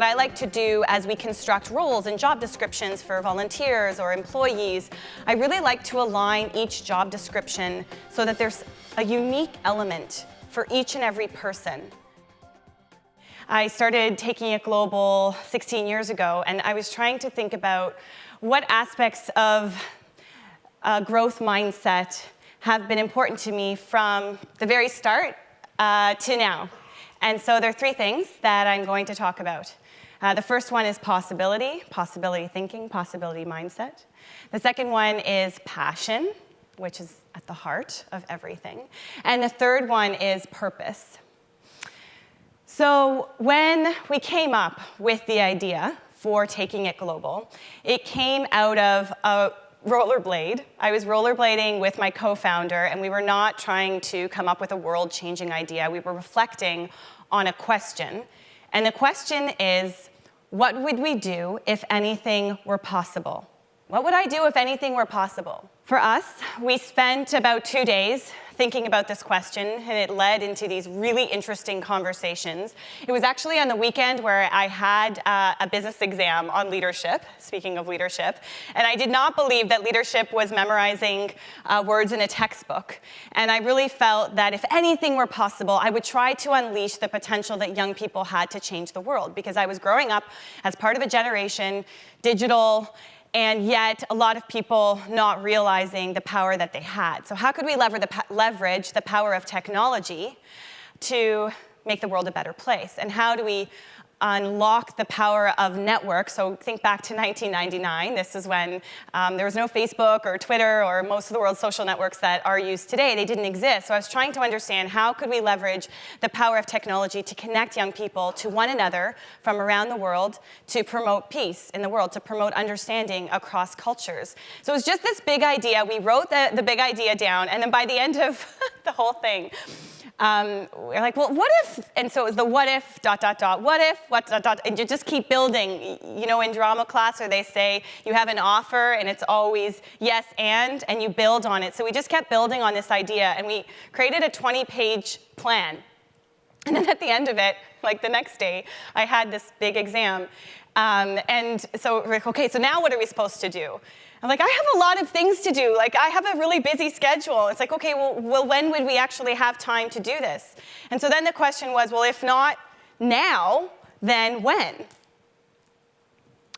what I like to do as we construct roles and job descriptions for volunteers or employees, I really like to align each job description so that there's a unique element for each and every person. I started Taking It Global 16 years ago, and I was trying to think about what aspects of a growth mindset have been important to me from the very start to now. And so there are three things that I'm going to talk about. The first one is possibility thinking, possibility mindset. The second one is passion, which is at the heart of everything. And the third one is purpose. So when we came up with the idea for Taking It Global, it came out of a rollerblade. I was rollerblading with my co-founder, and we were not trying to come up with a world-changing idea. We were reflecting on a question. And the question is, what would we do if anything were possible? What would I do if anything were possible? For us, we spent about 2 days thinking about this question, and it led into these really interesting conversations. It was actually on the weekend where I had a business exam on leadership, speaking of leadership, and I did not believe that leadership was memorizing words in a textbook. And I really felt that if anything were possible, I would try to unleash the potential that young people had to change the world, because I was growing up as part of a generation, digital, and yet a lot of people not realizing the power that they had. So how could we leverage the power of technology to make the world a better place? And how do we unlock the power of networks? So think back to 1999. This is when there was no Facebook or Twitter or most of the world's social networks that are used today. They didn't exist. So I was trying to understand how could we leverage the power of technology to connect young people to one another from around the world, to promote peace in the world, to promote understanding across cultures. So it was just this big idea. We wrote the big idea down, and then by the end of the whole thing, we're like, well, what if? And so it was the what if, ... what if, what, ... and you just keep building. You know, in drama class where they say you have an offer and it's always yes and you build on it. So we just kept building on this idea, and we created a 20-page plan. And then at the end of it, like the next day, I had this big exam. And so we're like, okay, so now what are we supposed to do? I'm like, I have a lot of things to do. Like, I have a really busy schedule. It's like, okay, well, when would we actually have time to do this? And so then the question was, well, if not now, then when?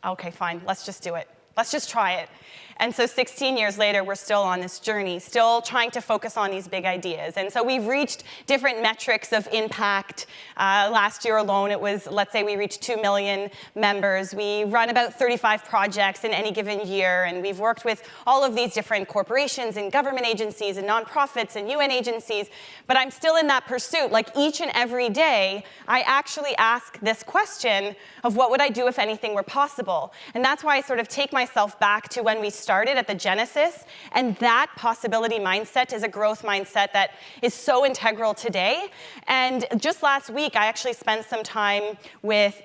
Okay, fine, let's just do it. Let's just try it. And so 16 years later, we're still on this journey, still trying to focus on these big ideas. And so we've reached different metrics of impact. Last year alone, it was, let's say we reached 2 million members. We run about 35 projects in any given year, and we've worked with all of these different corporations and government agencies and nonprofits and UN agencies. But I'm still in that pursuit. Like each and every day, I actually ask this question of what would I do if anything were possible? And that's why I sort of take myself back to when we started at the genesis, and that possibility mindset is a growth mindset that is so integral today. And just last week, I actually spent some time with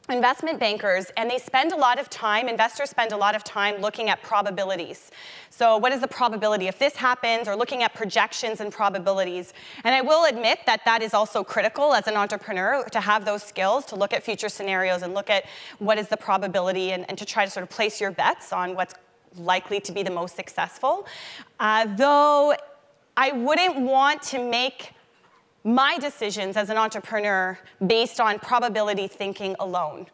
investment bankers, and they spend a lot of time, investors spend a lot of time looking at probabilities. So what is the probability if this happens, or looking at projections and probabilities. And I will admit that that is also critical as an entrepreneur, to have those skills, to look at future scenarios and look at what is the probability, and to try to sort of place your bets on what's likely to be the most successful. Though I wouldn't want to make my decisions as an entrepreneur based on probability thinking alone.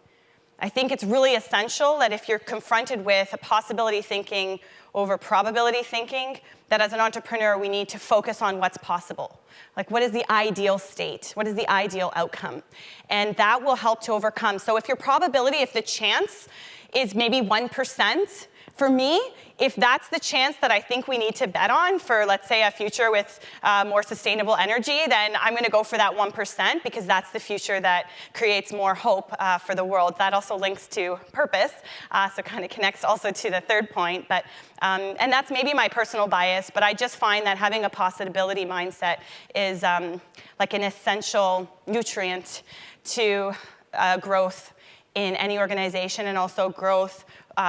I think it's really essential that if you're confronted with a possibility thinking over probability thinking, that as an entrepreneur we need to focus on what's possible. Like, what is the ideal state? What is the ideal outcome? And that will help to overcome. So if your probability, if the chance is maybe 1%, for me, if that's the chance that I think we need to bet on for, let's say, a future with more sustainable energy, then I'm going to go for that 1%, because that's the future that creates more hope for the world. That also links to purpose, so kind of connects also to the third point. But and that's maybe my personal bias, but I just find that having a possibility mindset is like an essential nutrient to growth in any organization, and also growth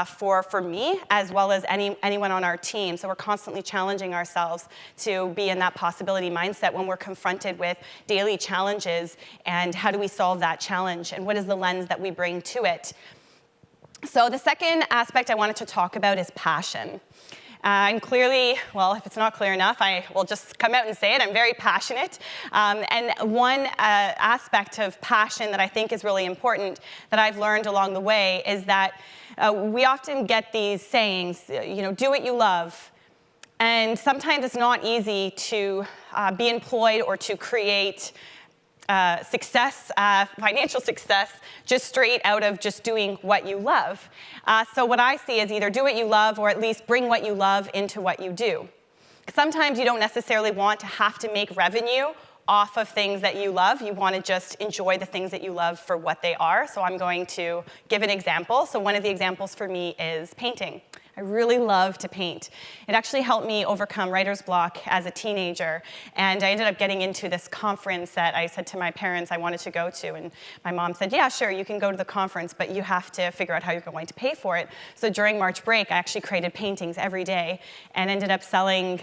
for me as well as anyone on our team. So we're constantly challenging ourselves to be in that possibility mindset when we're confronted with daily challenges, and how do we solve that challenge, and what is the lens that we bring to it. So the second aspect I wanted to talk about is passion. And clearly, well, if it's not clear enough, I will just come out and say it. I'm very passionate. And one aspect of passion that I think is really important that I've learned along the way is that we often get these sayings, do what you love. And sometimes it's not easy to be employed or to create success, financial success, just straight out of just doing what you love. So what I see is either do what you love, or at least bring what you love into what you do. Sometimes you don't necessarily want to have to make revenue off of things that you love. You want to just enjoy the things that you love for what they are. So I'm going to give an example. So one of the examples for me is painting. I really love to paint. It actually helped me overcome writer's block as a teenager, and I ended up getting into this conference that I said to my parents I wanted to go to, and my mom said, yeah, sure, you can go to the conference, but you have to figure out how you're going to pay for it. So during March break, I actually created paintings every day and ended up selling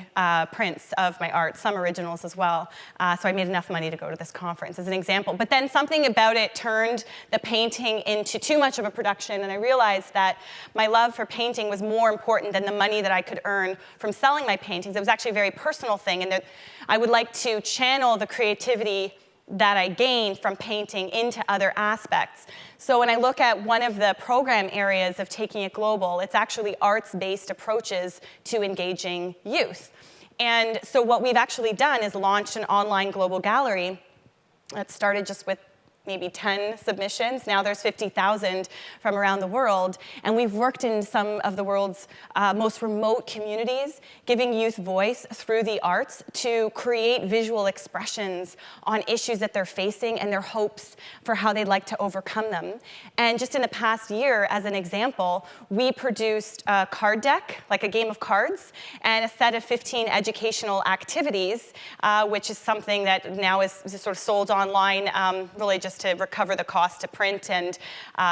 prints of my art, some originals as well. So I made enough money to go to this conference as an example. But then something about it turned the painting into too much of a production, and I realized that my love for painting was more important than the money that I could earn from selling my paintings. It was actually a very personal thing, and that I would like to channel the creativity that I gained from painting into other aspects. So when I look at one of the program areas of Taking It Global, it's actually arts-based approaches to engaging youth. And so what we've actually done is launched an online global gallery that started just with maybe 10 submissions. Now there's 50,000 from around the world. And we've worked in some of the world's most remote communities, giving youth voice through the arts to create visual expressions on issues that they're facing and their hopes for how they'd like to overcome them. And just in the past year, as an example, we produced a card deck, like a game of cards, and a set of 15 educational activities, which is something that now is sort of sold online, really just to recover the cost to print, and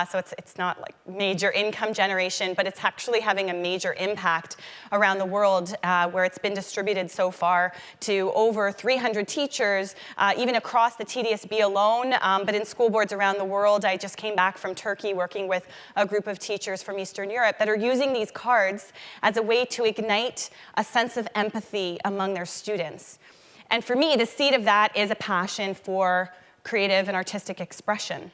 so it's not like major income generation, but it's actually having a major impact around the world, where it's been distributed so far to over 300 teachers, even across the TDSB alone, but in school boards around the world. I just came back from Turkey working with a group of teachers from Eastern Europe that are using these cards as a way to ignite a sense of empathy among their students. And for me, the seed of that is a passion for creative and artistic expression.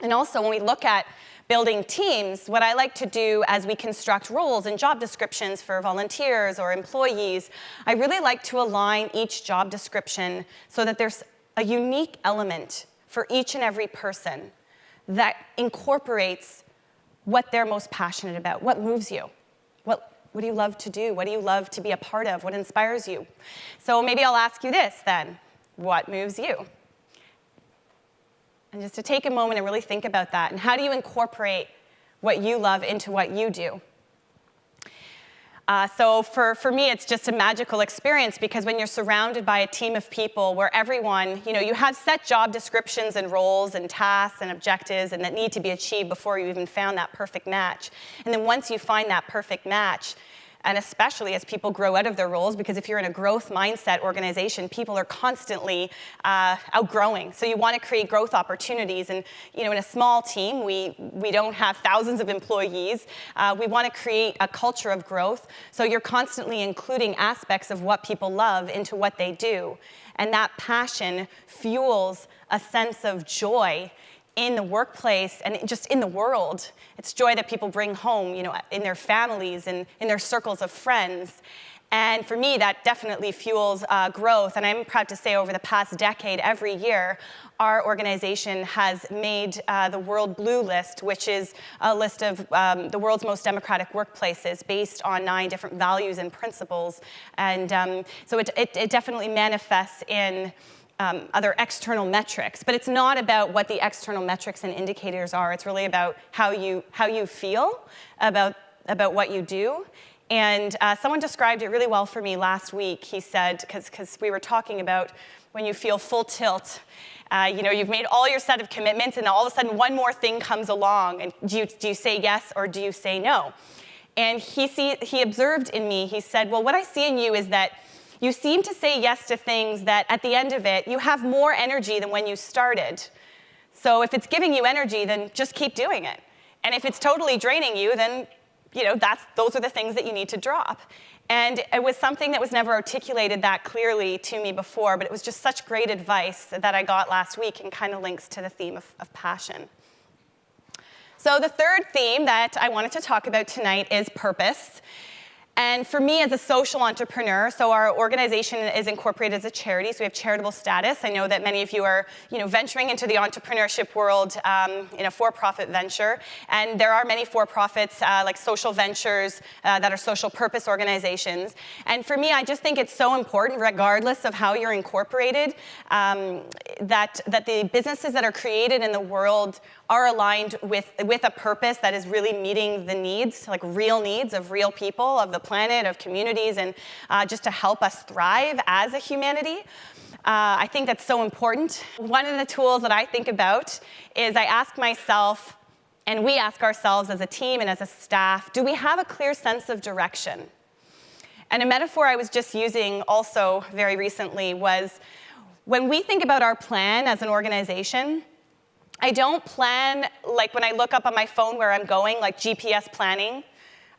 And also, when we look at building teams, what I like to do as we construct roles and job descriptions for volunteers or employees, I really like to align each job description so that there's a unique element for each and every person that incorporates what they're most passionate about, what moves you, what do you love to do, what do you love to be a part of, what inspires you. So maybe I'll ask you this then, what moves you? And just to take a moment and really think about that, and how do you incorporate what you love into what you do? So for me, it's just a magical experience, because when you're surrounded by a team of people where everyone, you have set job descriptions and roles and tasks and objectives and that need to be achieved before you even found that perfect match. And then once you find that perfect match, and especially as people grow out of their roles, because if you're in a growth mindset organization, people are constantly outgrowing. So you want to create growth opportunities. And in a small team, we don't have thousands of employees. We want to create a culture of growth. So you're constantly including aspects of what people love into what they do. And that passion fuels a sense of joy in the workplace and just in the world. It's joy that people bring home, in their families and in their circles of friends. And for me, that definitely fuels growth. And I'm proud to say over the past decade, every year, our organization has made the World Blue List, which is a list of the world's most democratic workplaces based on 9 different values and principles. And so it definitely manifests in other external metrics, but it's not about what the external metrics and indicators are. It's really about how you feel about what you do. And someone described it really well for me last week. He said, because we were talking about when you feel full tilt, You've made all your set of commitments, and all of a sudden one more thing comes along, and do you say yes or do you say no? And he observed in me, he said, well, what I see in you is that you seem to say yes to things that at the end of it, you have more energy than when you started. So if it's giving you energy, then just keep doing it. And if it's totally draining you, then those are the things that you need to drop. And it was something that was never articulated that clearly to me before, but it was just such great advice that I got last week and kind of links to the theme of passion. So the third theme that I wanted to talk about tonight is purpose. And for me as a social entrepreneur, so our organization is incorporated as a charity, so we have charitable status. I know that many of you are venturing into the entrepreneurship world in a for-profit venture. And there are many for-profits like social ventures that are social purpose organizations. And for me, I just think it's so important, regardless of how you're incorporated, that the businesses that are created in the world are aligned with a purpose that is really meeting the needs, like real needs of real people, of the planet, of communities, and just to help us thrive as a humanity. I think that's so important. One of the tools that I think about is I ask myself, and we ask ourselves as a team and as a staff, do we have a clear sense of direction? And a metaphor I was just using also very recently was, when we think about our plan as an organization, I don't plan, like when I look up on my phone where I'm going, like GPS planning.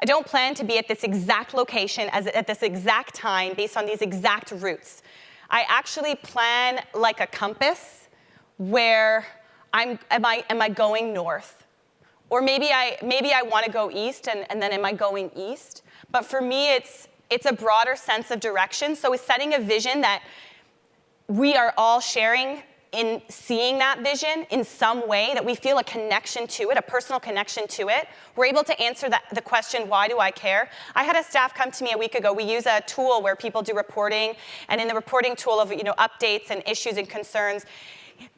I don't plan to be at this exact location at this exact time based on these exact routes. I actually plan like a compass where am I going north? Or maybe I want to go east, and then am I going east? But for me, it's a broader sense of direction. So it's setting a vision that we are all sharing in seeing that vision in some way, that we feel a connection to it, a personal connection to it. We're able to answer the question, why do I care? I had a staff come to me a week ago. We use a tool where people do reporting, and in the reporting tool of updates and issues and concerns,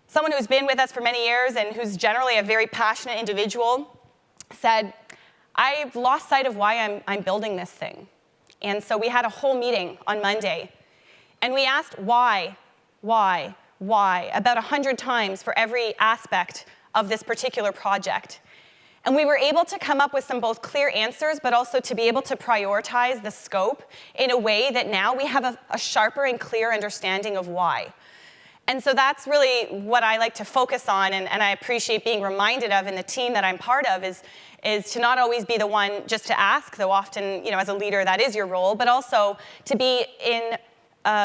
someone who's been with us for many years and who's generally a very passionate individual said, I've lost sight of why I'm building this thing. And so we had a whole meeting on Monday, and we asked why, about 100 times for every aspect of this particular project. And we were able to come up with some both clear answers, but also to be able to prioritize the scope in a way that now we have a sharper and clear understanding of why. And so that's really what I like to focus on, and I appreciate being reminded of in the team that I'm part of, is to not always be the one just to ask, though often, as a leader, that is your role, but also to be in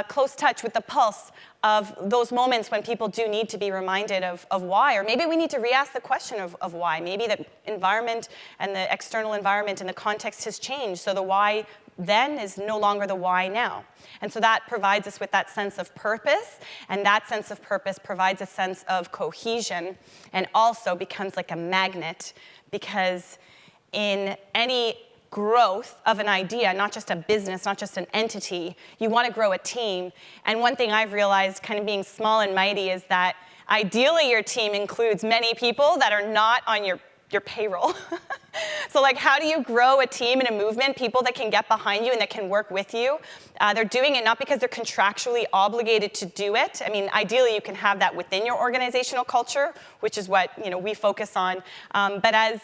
close touch with the pulse of those moments when people do need to be reminded of why, or maybe we need to re-ask the question of why. Maybe the environment and the external environment and the context has changed, so the why then is no longer the why now. And so that provides us with that sense of purpose, and that sense of purpose provides a sense of cohesion, and also becomes like a magnet, because in any growth of an idea, not just a business, not just an entity, you want to grow a team. And one thing I've realized, kind of being small and mighty, is that ideally your team includes many people that are not on your payroll. So like, how do you grow a team and a movement, people that can get behind you and that can work with you? They're doing it not because they're contractually obligated to do it. I mean, ideally you can have that within your organizational culture, which is what we focus on. But as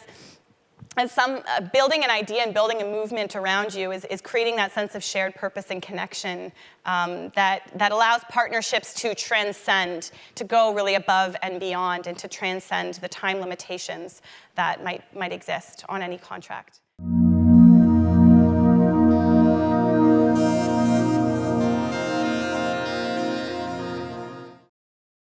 some building an idea and building a movement around you is creating that sense of shared purpose and connection that allows partnerships to transcend, to go really above and beyond, and to transcend the time limitations that might exist on any contract.